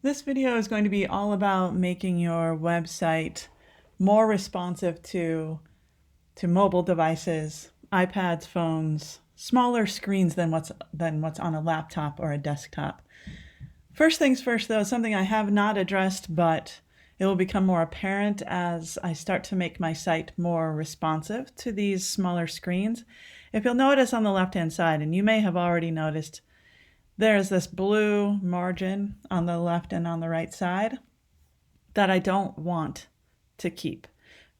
This video is going to be all about making your website more responsive to mobile devices, iPads, phones, smaller screens than what's on a laptop or a desktop. First things first, though, something I have not addressed, but it will become more apparent as I start to make my site more responsive to these smaller screens. If you'll notice on the left-hand side, and you may have already noticed, there's this blue margin on the left and on the right side that I don't want to keep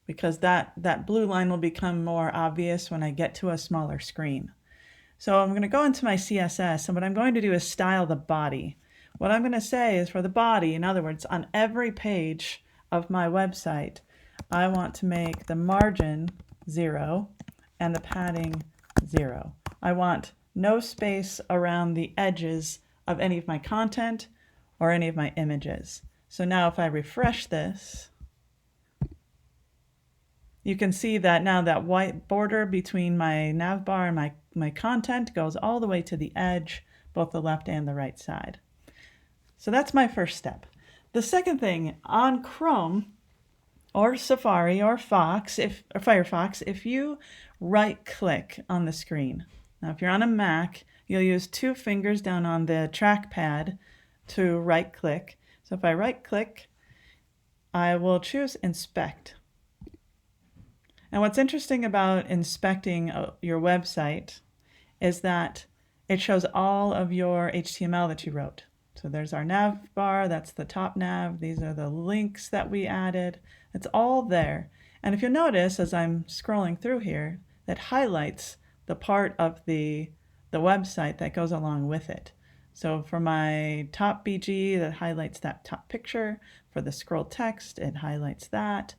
because that blue line will become more obvious when I get to a smaller screen. So I'm going to go into my CSS, and what I'm going to do is style the body. What I'm going to say is for the body, in other words, on every page of my website, I want to make the margin 0 and the padding 0. I want no space around the edges of any of my content or any of my images. So now if I refresh this, you can see that now that white border between my navbar and my content goes all the way to the edge, both the left and the right side. So that's my first step. The second thing, on Chrome or Safari or Firefox, if you right-click on the screen. Now, if you're on a Mac, you'll use 2 fingers down on the trackpad to right-click. So if I right-click, I will choose Inspect. And what's interesting about inspecting your website is that it shows all of your HTML that you wrote. So there's our nav bar, that's the top nav, these are the links that we added. It's all there. And if you notice, as I'm scrolling through here, that highlights the part of the website that goes along with it. So for my top BG, that highlights that top picture. For the scroll text, it highlights that.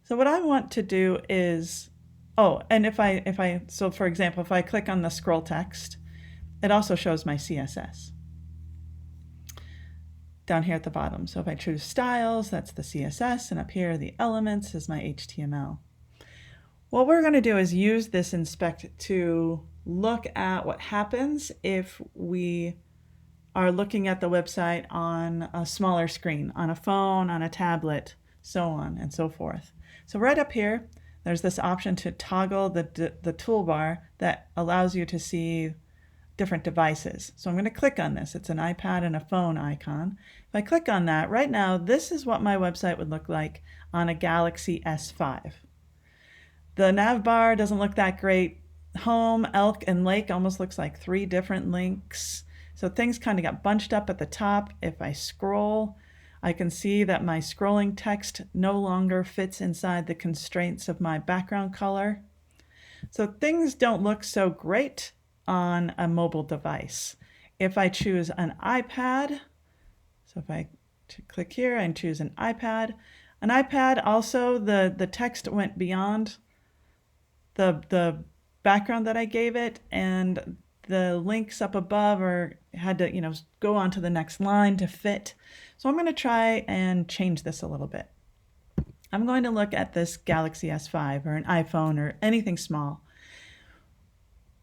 So what I want to do is, and so for example, if I click on the scroll text, it also shows my CSS down here at the bottom. So if I choose styles, that's the CSS, and up here, the elements is my HTML. What we're going to do is use this inspect to look at what happens if we are looking at the website on a smaller screen, on a phone, on a tablet, so on and so forth. So right up here, there's this option to toggle the toolbar that allows you to see different devices. So I'm going to click on this. It's an iPad and a phone icon. If I click on that, right now, this is what my website would look like on a Galaxy S5. The nav bar doesn't look that great. Home, elk, and lake almost looks like 3 different links. So things kind of got bunched up at the top. If I scroll, I can see that my scrolling text no longer fits inside the constraints of my background color. So things don't look so great on a mobile device. If I choose an iPad, so if I click here and choose an iPad also, the text went beyond the background that I gave it, and the links up above had to go on to the next line to fit. So I'm going to try and change this a little bit. I'm going to look at this Galaxy S5 or an iPhone or anything small.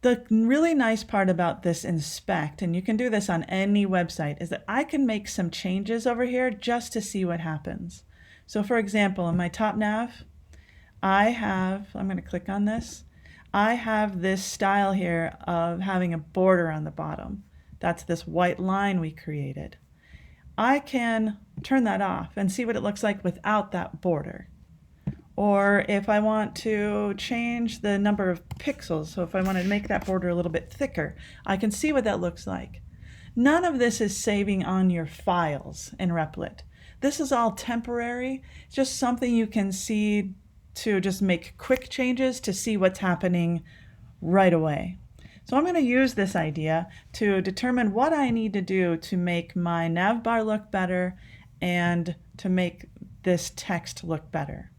The really nice part about this inspect, and you can do this on any website, is that I can make some changes over here just to see what happens. So for example, in my top nav, I'm going to click on this. I have this style here of having a border on the bottom. That's this white line we created. I can turn that off and see what it looks like without that border. Or if I want to change the number of pixels, so if I want to make that border a little bit thicker, I can see what that looks like. None of this is saving on your files in Replit. This is all temporary, just something you can see to just make quick changes to see what's happening right away. So I'm going to use this idea to determine what I need to do to make my navbar look better and to make this text look better.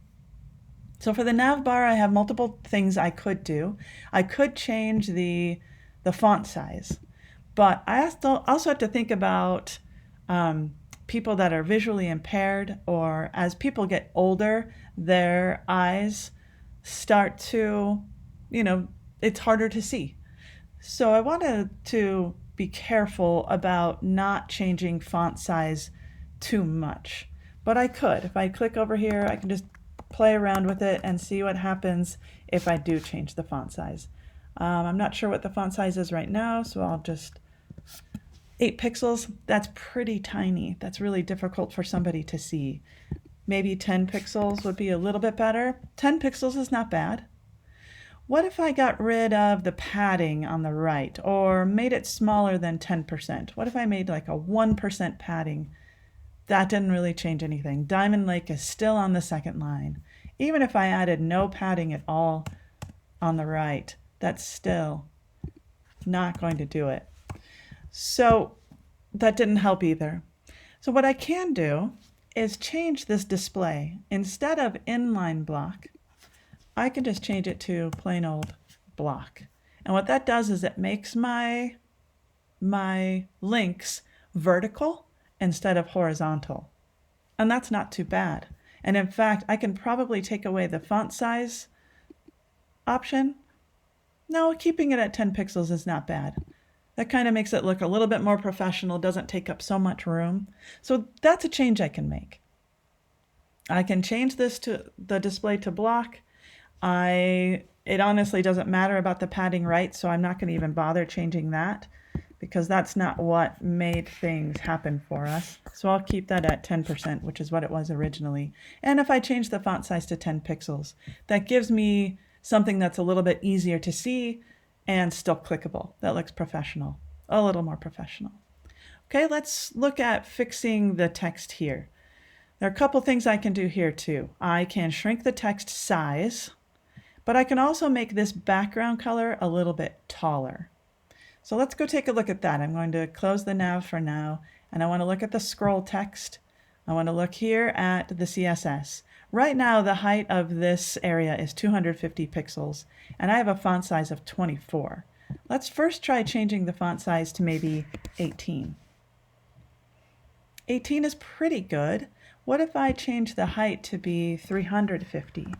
So for the navbar, I have multiple things I could do. I could change the font size, but I also have to think about people that are visually impaired, or as people get older, their eyes start to, it's harder to see. So I wanted to be careful about not changing font size too much. But I could. If I click over here, I can just play around with it and see what happens if I do change the font size. I'm not sure what the font size is right now, so I'll just 8 pixels. That's pretty tiny. That's really difficult for somebody to see. Maybe 10 pixels would be a little bit better. 10 pixels is not bad. What if I got rid of the padding on the right or made it smaller than 10%? What if I made like a 1% padding? That didn't really change anything. Diamond Lake is still on the second line. Even if I added no padding at all on the right, that's still not going to do it. So that didn't help either. So what I can do is change this display. Instead of inline block, I can just change it to plain old block. And what that does is it makes my links vertical instead of horizontal. And that's not too bad. And in fact, I can probably take away the font size option. No, keeping it at 10 pixels is not bad. That kind of makes it look a little bit more professional, doesn't take up so much room. So that's a change I can make. I can change this to the display to block. It honestly doesn't matter about the padding right, so I'm not going to even bother changing that because that's not what made things happen for us. So I'll keep that at 10%, which is what it was originally. And if I change the font size to 10 pixels, that gives me something that's a little bit easier to see and still clickable. That looks professional, a little more professional. Okay, let's look at fixing the text here. There are a couple things I can do here too. I can shrink the text size, but I can also make this background color a little bit taller. So let's go take a look at that. I'm going to close the nav for now, and I want to look at the scroll text. I want to look here at the CSS. Right now, the height of this area is 250 pixels, and I have a font size of 24. Let's first try changing the font size to maybe 18. 18 is pretty good. What if I change the height to be 350?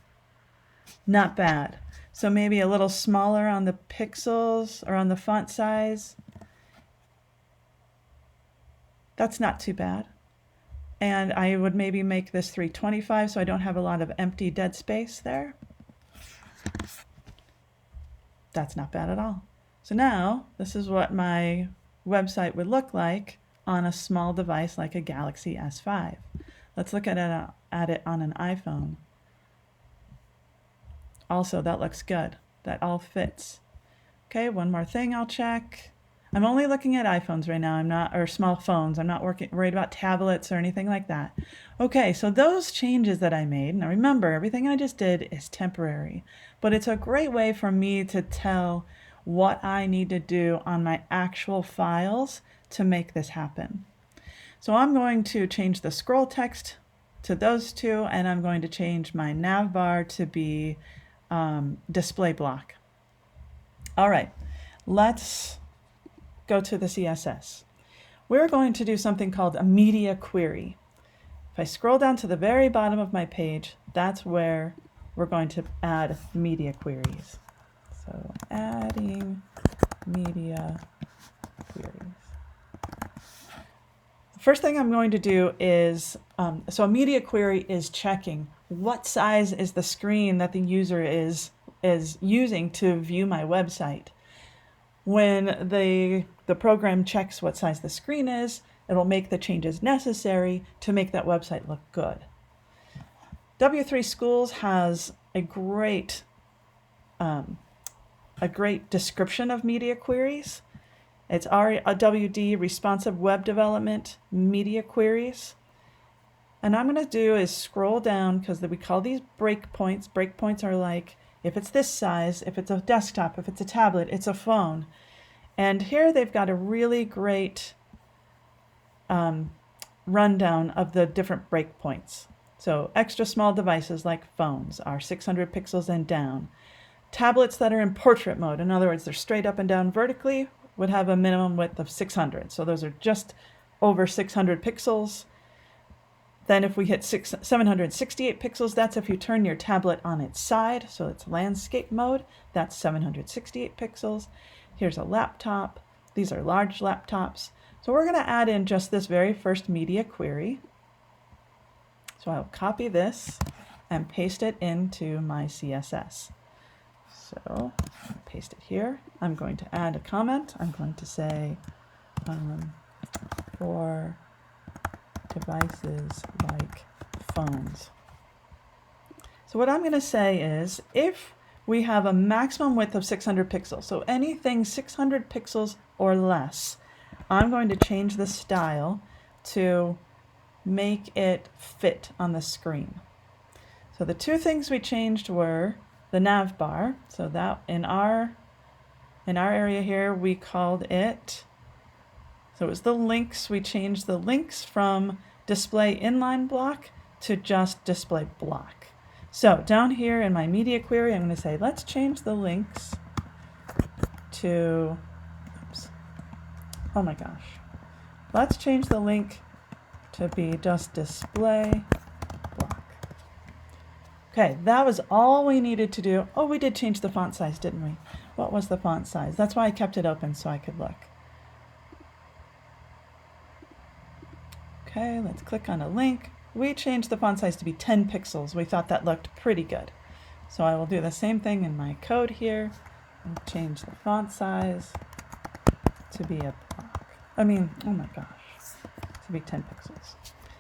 Not bad. So maybe a little smaller on the pixels or on the font size. That's not too bad. And I would maybe make this 325 so I don't have a lot of empty dead space there. That's not bad at all. So now this is what my website would look like on a small device like a Galaxy S5. Let's look at it on an iPhone. Also, that looks good. That all fits. Okay, one more thing I'll check. I'm only looking at iPhones right now, or small phones. I'm not worried about tablets or anything like that. Okay, so those changes that I made, now remember, everything I just did is temporary, but it's a great way for me to tell what I need to do on my actual files to make this happen. So I'm going to change the scroll text to those two, and I'm going to change my nav bar to be display block. All right, let's go to the CSS. We're going to do something called a media query. If I scroll down to the very bottom of my page, that's where we're going to add media queries. So adding media queries. The first thing I'm going to do is, so a media query is checking what size is the screen that the user is using to view my website. When the program checks what size the screen is, it'll make the changes necessary to make that website look good. W3 Schools has a great description of media queries. It's RWD, Responsive Web Development Media Queries. And I'm going to do is scroll down because we call these breakpoints. Breakpoints are like, if it's this size, if it's a desktop, if it's a tablet, it's a phone. And here they've got a really great rundown of the different breakpoints. So extra small devices like phones are 600 pixels and down. Tablets that are in portrait mode, in other words, they're straight up and down vertically, would have a minimum width of 600. So those are just over 600 pixels. Then if we hit 768 pixels, that's if you turn your tablet on its side, so it's landscape mode, that's 768 pixels. Here's a laptop. These are large laptops. So we're going to add in just this very first media query. So I'll copy this and paste it into my CSS. So paste it here. I'm going to add a comment. I'm going to say for devices like phones. So what I'm going to say is if we have a maximum width of 600 pixels, so anything 600 pixels or less, I'm going to change the style to make it fit on the screen. So the two things we changed were the nav bar. So that in our area here, we called it, so it was the links. We changed the links from display inline block to just display block. So down here in my media query, I'm going to say, let's change the links to, oops, oh my gosh. Let's change the link to be just display block. Okay, that was all we needed to do. Oh, we did change the font size, didn't we? What was the font size? That's why I kept it open so I could look. Okay, let's click on a link. We changed the font size to be 10 pixels. We thought that looked pretty good. So I will do the same thing in my code here and change the font size to be a block. Oh my gosh, to be 10 pixels.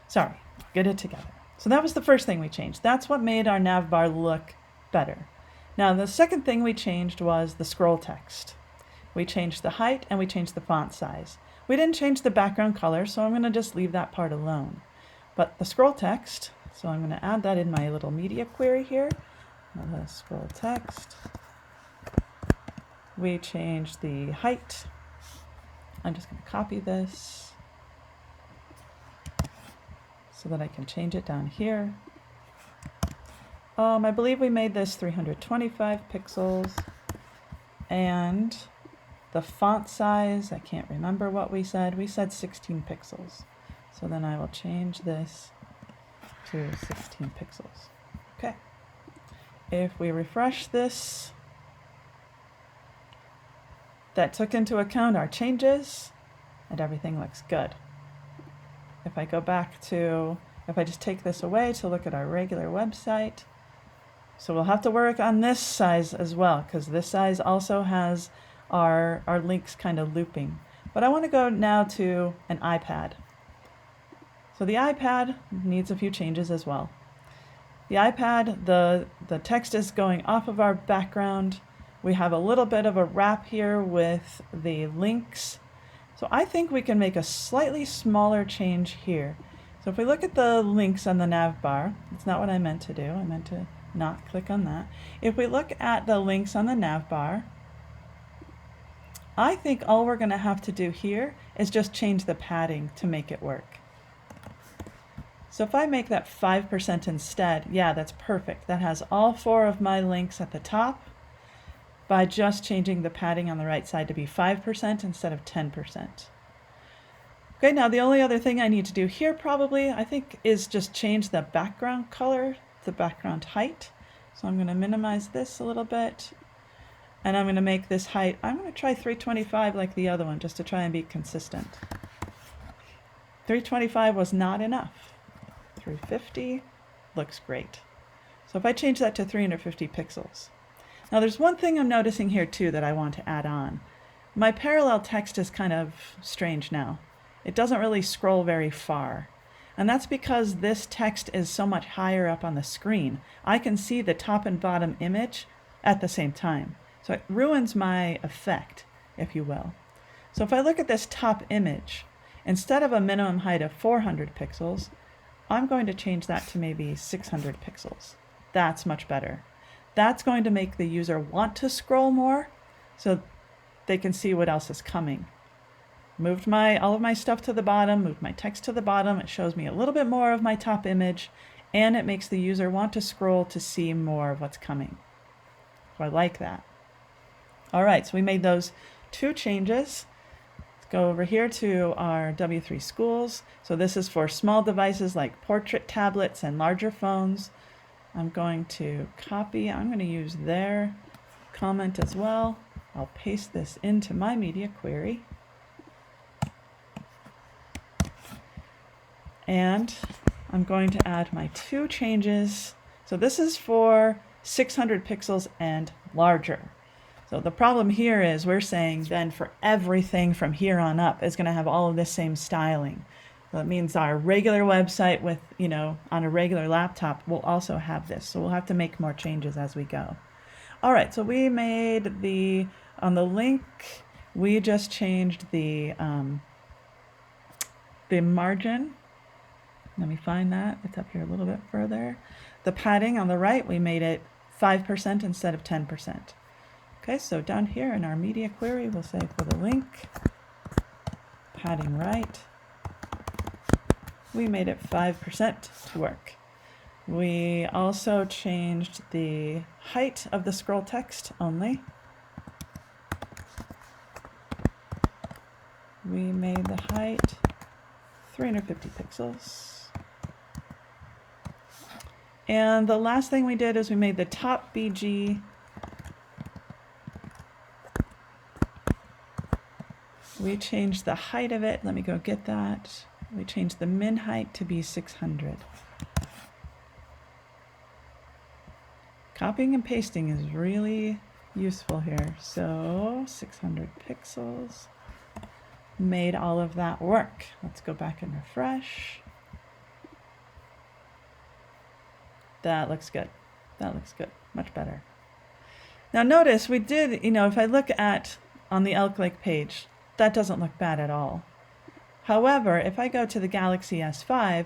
Sorry, get it together. So that was the first thing we changed. That's what made our nav bar look better. Now the second thing we changed was the scroll text. We changed the height and we changed the font size. We didn't change the background color, so I'm going to just leave that part alone. But the scroll text, so I'm going to add that in my little media query here. The scroll text. We changed the height. I'm just going to copy this so that I can change it down here. I believe we made this 325 pixels. And the font size, I can't remember what we said. We said 16 pixels. So then I will change this to 16 pixels. Okay. If we refresh this, that took into account our changes and everything looks good. If I go back to, if I just take this away to look at our regular website, so we'll have to work on this size as well because this size also has our links kind of looping. But I want to go now to an iPad. So the iPad needs a few changes as well. The iPad, the text is going off of our background. We have a little bit of a wrap here with the links. So I think we can make a slightly smaller change here. So if we look at the links on the nav bar, it's not what I meant to do. I meant to not click on that. If we look at the links on the nav bar, I think all we're going to have to do here is just change the padding to make it work. So if I make that 5% instead, yeah, that's perfect. That has all 4 of my links at the top by just changing the padding on the right side to be 5% instead of 10%. Okay, now the only other thing I need to do here probably, I think, is just change the background color, the background height. So I'm going to minimize this a little bit. And I'm going to make this height, I'm going to try 325 like the other one, just to try and be consistent. 325 was not enough. 350 looks great. So if I change that to 350 pixels. Now there's one thing I'm noticing here too that I want to add on. My parallel text is kind of strange now. It doesn't really scroll very far. And that's because this text is so much higher up on the screen. I can see the top and bottom image at the same time. So it ruins my effect, if you will. So if I look at this top image, instead of a minimum height of 400 pixels, I'm going to change that to maybe 600 pixels. That's much better. That's going to make the user want to scroll more so they can see what else is coming. Moved all of my stuff to the bottom, moved my text to the bottom. It shows me a little bit more of my top image, and it makes the user want to scroll to see more of what's coming. So I like that. All right, so we made those 2 changes. Let's go over here to our W3 schools. So this is for small devices like portrait tablets and larger phones. I'm going to copy, I'm going to use their comment as well. I'll paste this into my media query. And I'm going to add my 2 changes. So this is for 600 pixels and larger. So the problem here is we're saying then for everything from here on up is going to have all of this same styling. So that means our regular website with, on a regular laptop will also have this. So we'll have to make more changes as we go. All right, so we made on the link, we just changed the margin. Let me find that. It's up here a little bit further. The padding on the right, we made it 5% instead of 10%. Okay, so down here in our media query, we'll say for the link, padding right, we made it 5% to work. We also changed the height of the scroll text only. We made the height 350 pixels. And the last thing we did is we made the top BG we changed the height of it. Let me go get that. We changed the min height to be 600. Copying and pasting is really useful here. So 600 pixels made all of that work. Let's go back and refresh. That looks good. That looks good. Much better. Now notice we did, if I look at on the Elk Lake page, that doesn't look bad at all. However, if I go to the Galaxy S5,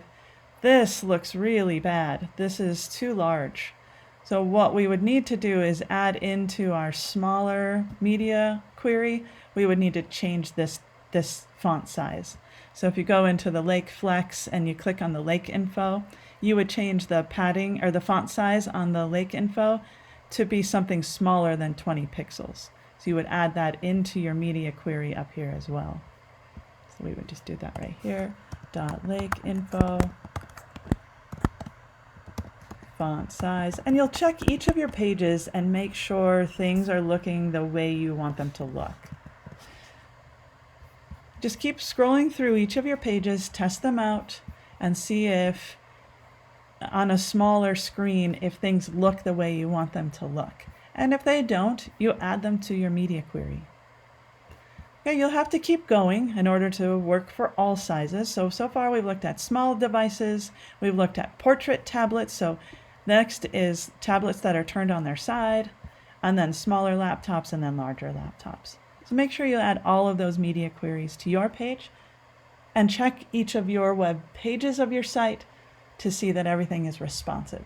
this looks really bad. This is too large. So what we would need to do is add into our smaller media query, we would need to change this font size. So if you go into the Lake Flex and you click on the Lake info, you would change the padding or the font size on the Lake info to be something smaller than 20 pixels. So you would add that into your media query up here as well. So we would just do that right here. .lake info, font size, and you'll check each of your pages and make sure things are looking the way you want them to look. Just keep scrolling through each of your pages, test them out, and see if on a smaller screen if things look the way you want them to look. And if they don't, you add them to your media query. Okay, you'll have to keep going in order to work for all sizes. So far we've looked at small devices, we've looked at portrait tablets, so next is tablets that are turned on their side, and then smaller laptops, and then larger laptops. So make sure you add all of those media queries to your page and check each of your web pages of your site to see that everything is responsive.